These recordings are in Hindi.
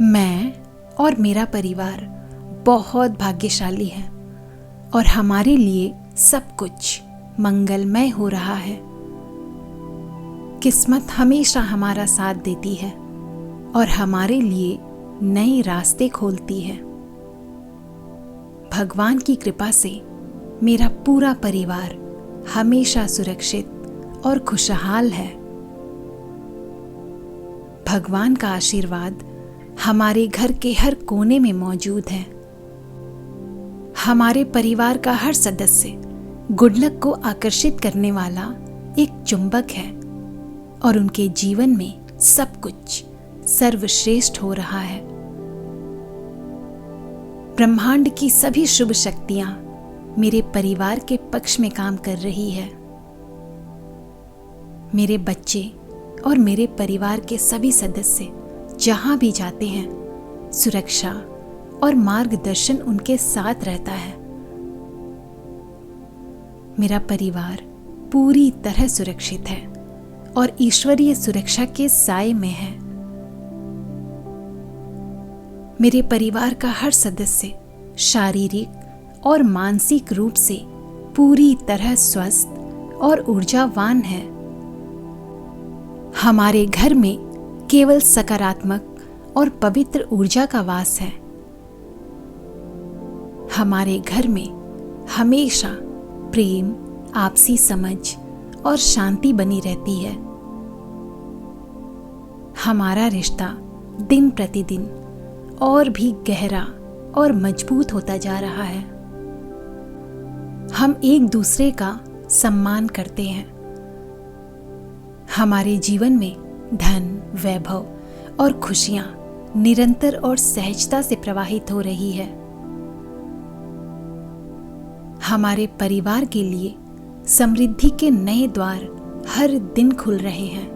मैं और मेरा परिवार बहुत भाग्यशाली है और हमारे लिए सब कुछ मंगलमय हो रहा है। किस्मत हमेशा हमारा साथ देती है और हमारे लिए नए रास्ते खोलती है। भगवान की कृपा से मेरा पूरा परिवार हमेशा सुरक्षित और खुशहाल है। भगवान का आशीर्वाद हमारे घर के हर कोने में मौजूद है। हमारे परिवार का हर सदस्य गुड लक को आकर्षित करने वाला एक चुंबक है और उनके जीवन में सब कुछ सर्वश्रेष्ठ हो रहा है। ब्रह्मांड की सभी शुभ शक्तियां मेरे परिवार के पक्ष में काम कर रही है। मेरे बच्चे और मेरे परिवार के सभी सदस्य जहां भी जाते हैं, सुरक्षा और मार्गदर्शन उनके साथ रहता है। मेरा परिवार पूरी तरह सुरक्षित है और ईश्वरीय सुरक्षा के साए में है। मेरे परिवार का हर सदस्य शारीरिक और मानसिक रूप से पूरी तरह स्वस्थ और ऊर्जावान है। हमारे घर में केवल सकारात्मक और पवित्र ऊर्जा का वास है। हमारे घर में हमेशा प्रेम, आपसी समझ और शांति बनी रहती है। हमारा रिश्ता दिन प्रतिदिन और भी गहरा और मजबूत होता जा रहा है। हम एक दूसरे का सम्मान करते हैं। हमारे जीवन में धन, वैभव और खुशियां निरंतर और सहजता से प्रवाहित हो रही है। हमारे परिवार के लिए समृद्धि के नए द्वार हर दिन खुल रहे हैं।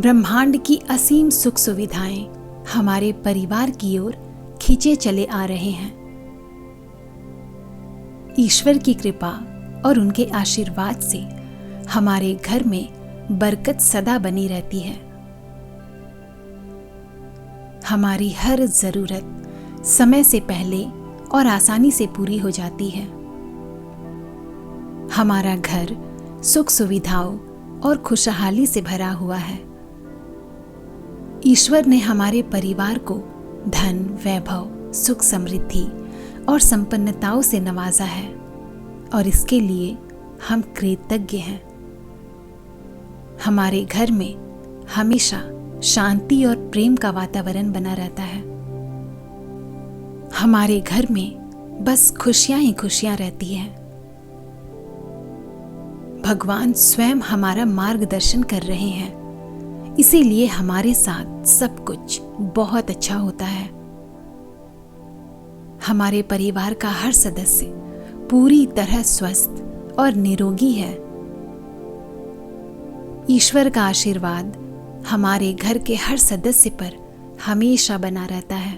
ब्रह्मांड की असीम सुख सुविधाएं हमारे परिवार की ओर खींचे चले आ रहे हैं। ईश्वर की कृपा और उनके आशीर्वाद से हमारे घर में बरकत सदा बनी रहती है। हमारी हर जरूरत समय से पहले और आसानी से पूरी हो जाती है। हमारा घर सुख सुविधाओं और खुशहाली से भरा हुआ है। ईश्वर ने हमारे परिवार को धन, वैभव, सुख, समृद्धि और संपन्नताओं से नवाजा है और इसके लिए हम कृतज्ञ हैं। हमारे घर में हमेशा शांति और प्रेम का वातावरण बना रहता है। हमारे घर में बस खुशियां ही खुशियां रहती हैं। भगवान स्वयं हमारा मार्गदर्शन कर रहे हैं, इसीलिए हमारे साथ सब कुछ बहुत अच्छा होता है। हमारे परिवार का हर सदस्य पूरी तरह स्वस्थ और निरोगी है। ईश्वर का आशीर्वाद हमारे घर के हर सदस्य पर हमेशा बना रहता है।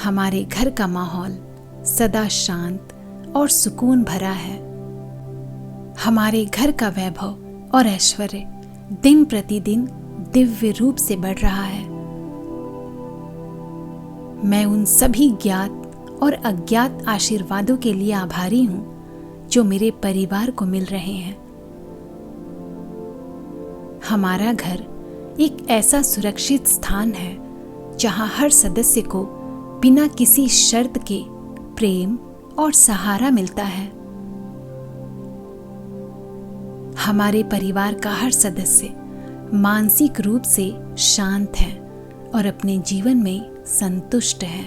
हमारे घर का माहौल सदा शांत और सुकून भरा है। हमारे घर का वैभव और ऐश्वर्य दिन प्रतिदिन दिव्य रूप से बढ़ रहा है। मैं उन सभी ज्ञात और अज्ञात आशीर्वादों के लिए आभारी हूं जो मेरे परिवार को मिल रहे हैं। हमारा घर एक ऐसा सुरक्षित स्थान है जहां हर सदस्य को बिना किसी शर्त के प्रेम और सहारा मिलता है। हमारे परिवार का हर सदस्य मानसिक रूप से शांत है और अपने जीवन में संतुष्ट है।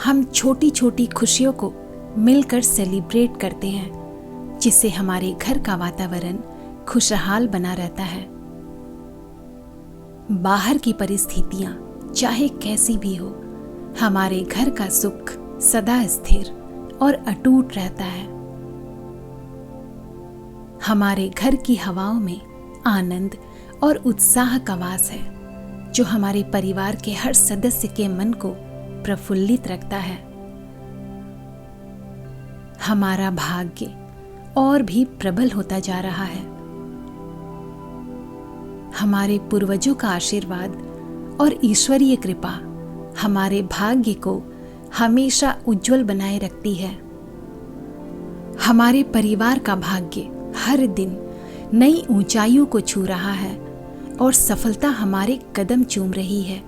हम छोटी छोटी खुशियों को मिलकर सेलिब्रेट करते हैं, जिससे हमारे घर का वातावरण खुशहाल बना रहता है। बाहर की परिस्थितियां चाहे कैसी भी हो, हमारे घर का सुख सदा स्थिर और अटूट रहता है। हमारे घर की हवाओं में आनंद और उत्साह का वास है, जो हमारे परिवार के हर सदस्य के मन को प्रफुल्लित रखता है। हमारा भाग्य और भी प्रबल होता जा रहा है। हमारे पूर्वजों का आशीर्वाद और ईश्वरीय कृपा हमारे भाग्य को हमेशा उज्जवल बनाए रखती है। हमारे परिवार का भाग्य हर दिन नई ऊंचाइयों को छू रहा है और सफलता हमारे कदम चूम रही है।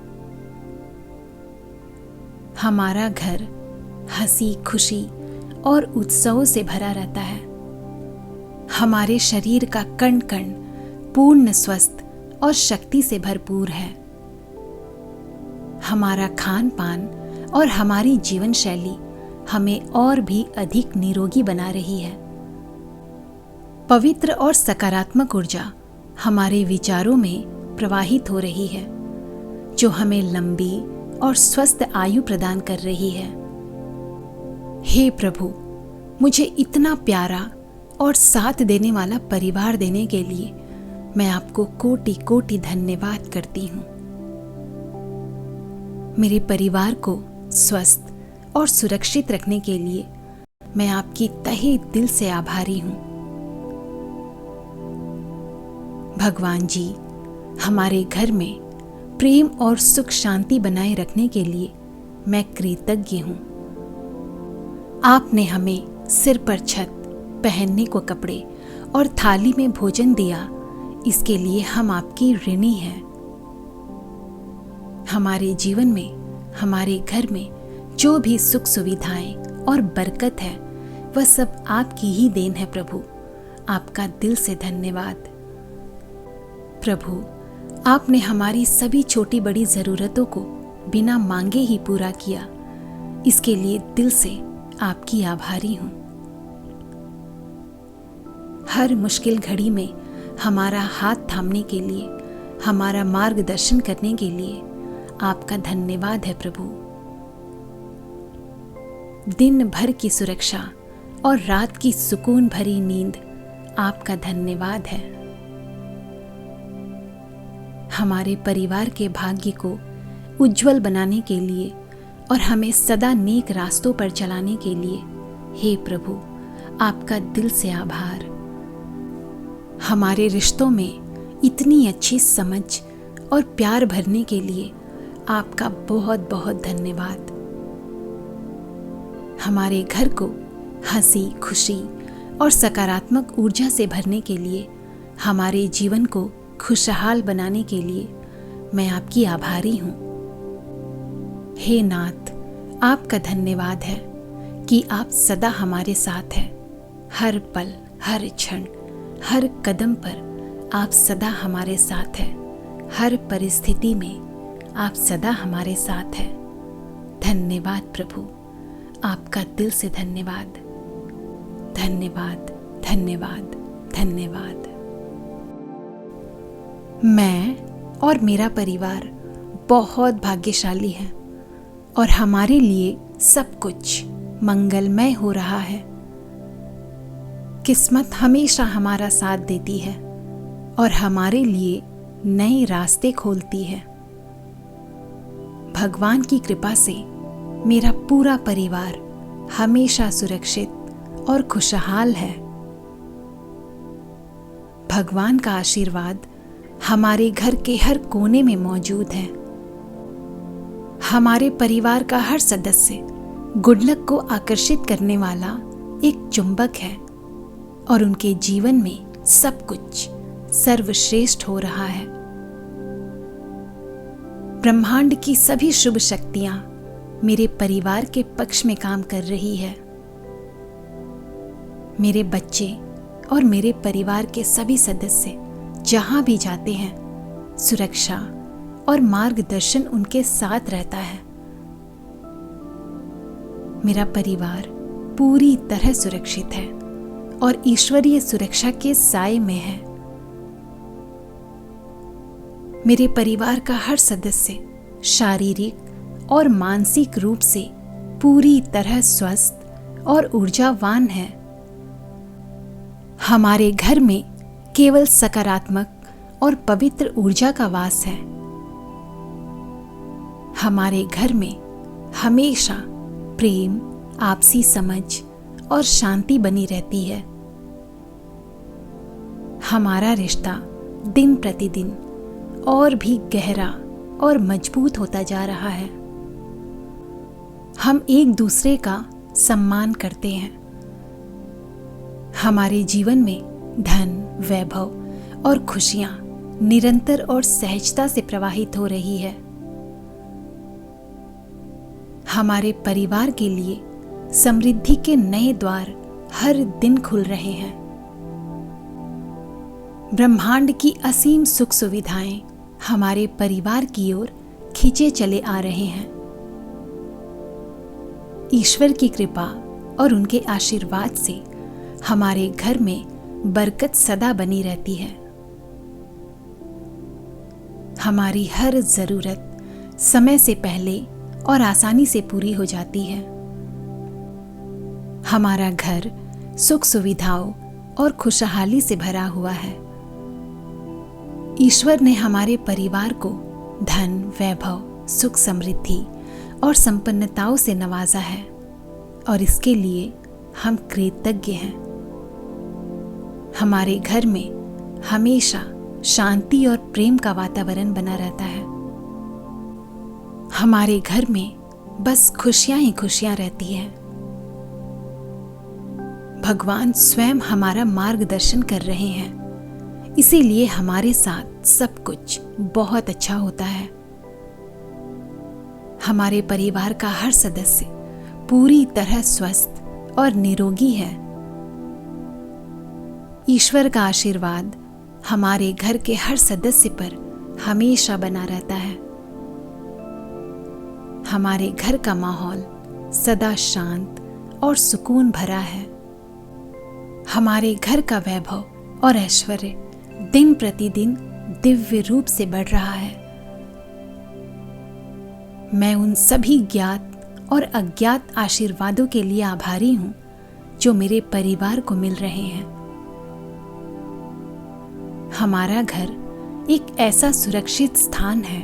हमारा घर हंसी खुशी और उत्सवों से भरा रहता है। हमारे शरीर का कण कण पूर्ण स्वस्थ और शक्ति से भरपूर है। हमारा खान पान और हमारी जीवन शैली हमें और भी अधिक निरोगी बना रही है। पवित्र और सकारात्मक ऊर्जा हमारे विचारों में प्रवाहित हो रही है, जो हमें लंबी और स्वस्थ आयु प्रदान कर रही है। हे प्रभु, मुझे इतना प्यारा और साथ देने वाला परिवार देने के लिए मैं आपको कोटि कोटि धन्यवाद करती हूँ। मेरे परिवार को स्वस्थ और सुरक्षित रखने के लिए मैं आपकी तहे दिल से आभारी हूँ। भगवान जी, हमारे घर में प्रेम और सुख शांति बनाए रखने के लिए मैं कृतज्ञ हूँ। आपने हमें सिर पर छत, पहनने को कपड़े और थाली में भोजन दिया, इसके लिए हम आपकी ऋणी हैं। हमारे जीवन में, हमारे घर में जो भी सुख सुविधाएं और बरकत है, वह सब आपकी ही देन है। प्रभु, आपका दिल से धन्यवाद। प्रभु, आपने हमारी सभी छोटी बड़ी जरूरतों को बिना मांगे ही पूरा किया, इसके लिए दिल से आपकी आभारी हूं। हर मुश्किल घड़ी में हमारा हाथ थामने के लिए, हमारा मार्गदर्शन करने के लिए आपका धन्यवाद है। प्रभु, दिन भर की सुरक्षा और रात की सुकून भरी नींद आपका धन्यवाद है। हमारे परिवार के भाग्य को उज्जवल बनाने के लिए और हमें सदा नेक रास्तों पर चलाने के लिए, हे प्रभु, आपका दिल से आभार। हमारे रिश्तों में इतनी अच्छी समझ और प्यार भरने के लिए आपका बहुत बहुत धन्यवाद। हमारे घर को हंसी खुशी और सकारात्मक ऊर्जा से भरने के लिए, हमारे जीवन को खुशहाल बनाने के लिए मैं आपकी आभारी हूँ। हे नाथ, आपका धन्यवाद है कि आप सदा हमारे साथ हैं। हर पल, हर क्षण, हर कदम पर आप सदा हमारे साथ हैं। हर परिस्थिति में आप सदा हमारे साथ हैं। धन्यवाद प्रभु, आपका दिल से धन्यवाद, धन्यवाद, धन्यवाद, धन्यवाद। मैं और मेरा परिवार बहुत भाग्यशाली है और हमारे लिए सब कुछ मंगलमय हो रहा है। किस्मत हमेशा हमारा साथ देती है और हमारे लिए नए रास्ते खोलती है। भगवान की कृपा से मेरा पूरा परिवार हमेशा सुरक्षित और खुशहाल है। भगवान का आशीर्वाद हमारे घर के हर कोने में मौजूद है। हमारे परिवार का हर सदस्य गुड लक को आकर्षित करने वाला एक चुंबक है और उनके जीवन में सब कुछ सर्वश्रेष्ठ हो रहा है। ब्रह्मांड की सभी शुभ शक्तियां मेरे परिवार के पक्ष में काम कर रही है। मेरे बच्चे और मेरे परिवार के सभी सदस्य जहां भी जाते हैं, सुरक्षा और मार्गदर्शन उनके साथ रहता है। मेरा परिवार पूरी तरह सुरक्षित है और ईश्वरीय सुरक्षा के साए में है। मेरे परिवार का हर सदस्य शारीरिक और मानसिक रूप से पूरी तरह स्वस्थ और ऊर्जावान है। हमारे घर में केवल सकारात्मक और पवित्र ऊर्जा का वास है। हमारे घर में हमेशा प्रेम, आपसी समझ और शांति बनी रहती है। हमारा रिश्ता दिन प्रतिदिन और भी गहरा और मजबूत होता जा रहा है। हम एक दूसरे का सम्मान करते हैं। हमारे जीवन में धन, वैभव और खुशियां निरंतर और सहजता से प्रवाहित हो रही है। हमारे परिवार के लिए समृद्धि के नए द्वार हर दिन खुल रहे हैं। ब्रह्मांड की असीम सुख सुविधाएं हमारे परिवार की ओर खींचे चले आ रहे हैं। ईश्वर की कृपा और उनके आशीर्वाद से हमारे घर में बरकत सदा बनी रहती है। हमारी हर जरूरत समय से पहले और आसानी से पूरी हो जाती है। हमारा घर सुख सुविधाओं और खुशहाली से भरा हुआ है। ईश्वर ने हमारे परिवार को धन, वैभव, सुख, समृद्धि और संपन्नताओं से नवाजा है और इसके लिए हम कृतज्ञ हैं। हमारे घर में हमेशा शांति और प्रेम का वातावरण बना रहता है। हमारे घर में बस खुशियां ही खुशियां रहती हैं। भगवान स्वयं हमारा मार्गदर्शन कर रहे हैं, इसीलिए हमारे साथ सब कुछ बहुत अच्छा होता है। हमारे परिवार का हर सदस्य पूरी तरह स्वस्थ और निरोगी है। ईश्वर का आशीर्वाद हमारे घर के हर सदस्य पर हमेशा बना रहता है। हमारे घर का माहौल सदा शांत और सुकून भरा है। हमारे घर का वैभव और ऐश्वर्य दिन प्रतिदिन दिव्य रूप से बढ़ रहा है। मैं उन सभी ज्ञात और अज्ञात आशीर्वादों के लिए आभारी हूं जो मेरे परिवार को मिल रहे हैं। हमारा घर एक ऐसा सुरक्षित स्थान है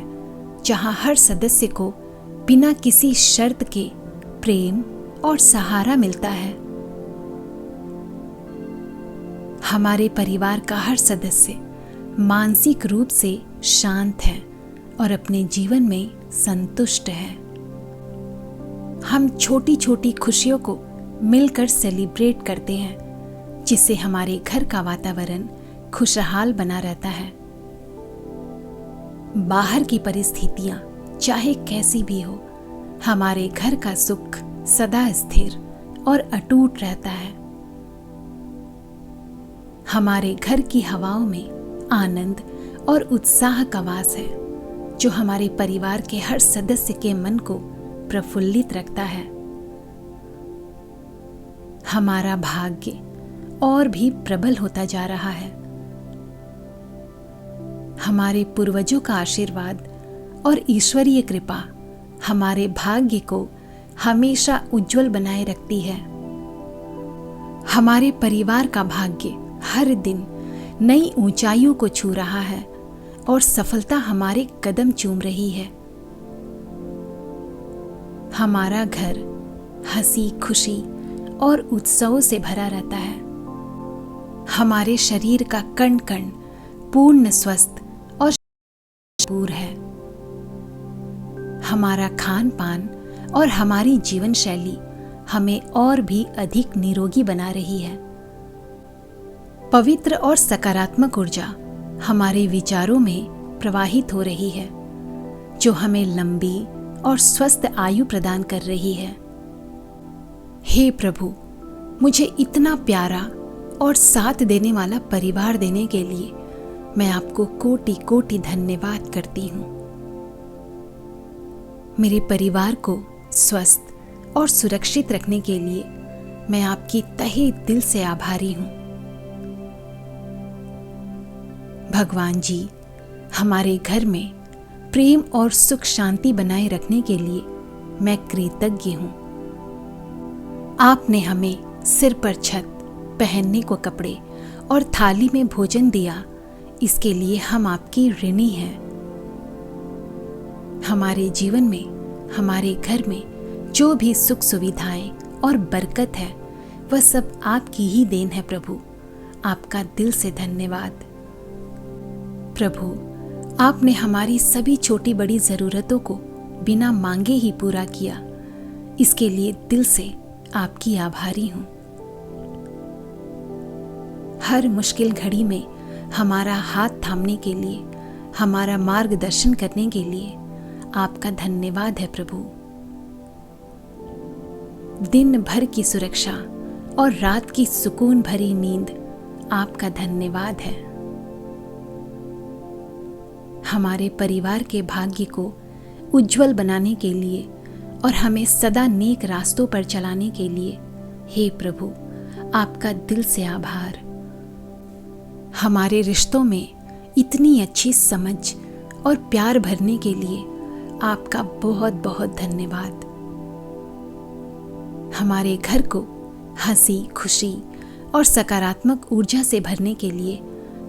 जहां हर सदस्य को बिना किसी शर्त के प्रेम और सहारा मिलता है। हमारे परिवार का हर सदस्य मानसिक रूप से शांत है और अपने जीवन में संतुष्ट है। हम छोटी छोटी खुशियों को मिलकर सेलिब्रेट करते हैं, जिससे हमारे घर का वातावरण खुशहाल बना रहता है। बाहर की परिस्थितियां चाहे कैसी भी हो, हमारे घर का सुख सदा स्थिर और अटूट रहता है। हमारे घर की हवाओं में आनंद और उत्साह का वास है, जो हमारे परिवार के हर सदस्य के मन को प्रफुल्लित रखता है। हमारा भाग्य और भी प्रबल होता जा रहा है। हमारे पूर्वजों का आशीर्वाद और ईश्वरीय कृपा हमारे भाग्य को हमेशा उज्जवल बनाए रखती है। हमारे परिवार का भाग्य हर दिन नई ऊंचाइयों को छू रहा है और सफलता हमारे कदम चूम रही है। हमारा घर हंसी, खुशी और उत्सवों से भरा रहता है। हमारे शरीर का कण कण पूर्ण स्वस्थ और पूर्ण है। हमारा खान पान और हमारी जीवन शैली हमें और भी अधिक निरोगी बना रही है। पवित्र और सकारात्मक ऊर्जा हमारे विचारों में प्रवाहित हो रही है, जो हमें लंबी और स्वस्थ आयु प्रदान कर रही है। हे प्रभु, मुझे इतना प्यारा और साथ देने वाला परिवार देने के लिए मैं आपको कोटि कोटि धन्यवाद करती हूँ। मेरे परिवार को स्वस्थ और सुरक्षित रखने के लिए मैं आपकी तहे दिल से आभारी हूँ। भगवान जी, हमारे घर में प्रेम और सुख शांति बनाए रखने के लिए मैं कृतज्ञ हूँ। आपने हमें सिर पर छत, पहनने को कपड़े और थाली में भोजन दिया, इसके लिए हम आपकी ऋणी हैं। हमारे जीवन में, हमारे घर में जो भी सुख सुविधाएं और बरकत है, वह सब आपकी ही देन है। प्रभु, आपका दिल से धन्यवाद। प्रभु, आपने हमारी सभी छोटी बड़ी ज़रूरतों को बिना मांगे ही पूरा किया। इसके लिए दिल से आपकी आभारी हूँ। हर मुश्किल घड़ी में हमारा हाथ थामने के लिए, हमारा मार्गदर्शन करने के लिए आपका धन्यवाद है प्रभु। दिन भर की सुरक्षा और रात की सुकून भरी नींद आपका धन्यवाद है। हमारे परिवार के भाग्य को उज्जवल बनाने के लिए और हमें सदा नेक रास्तों पर चलाने के लिए हे प्रभु आपका दिल से आभार। हमारे रिश्तों में इतनी अच्छी समझ और प्यार भरने के लिए आपका बहुत बहुत धन्यवाद। हमारे घर को हंसी खुशी और सकारात्मक ऊर्जा से भरने के लिए,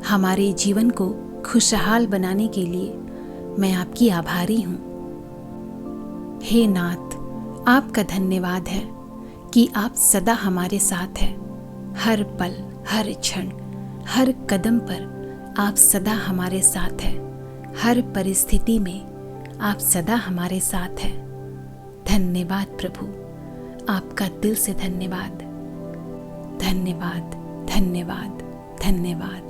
हमारे जीवन को खुशहाल बनाने के लिए मैं आपकी आभारी हूँ। हे नाथ, आपका धन्यवाद है कि आप सदा हमारे साथ हैं। हर पल, हर क्षण, हर कदम पर आप सदा हमारे साथ हैं। हर परिस्थिति में आप सदा हमारे साथ हैं। धन्यवाद प्रभु, आपका दिल से धन्यवाद, धन्यवाद, धन्यवाद, धन्यवाद।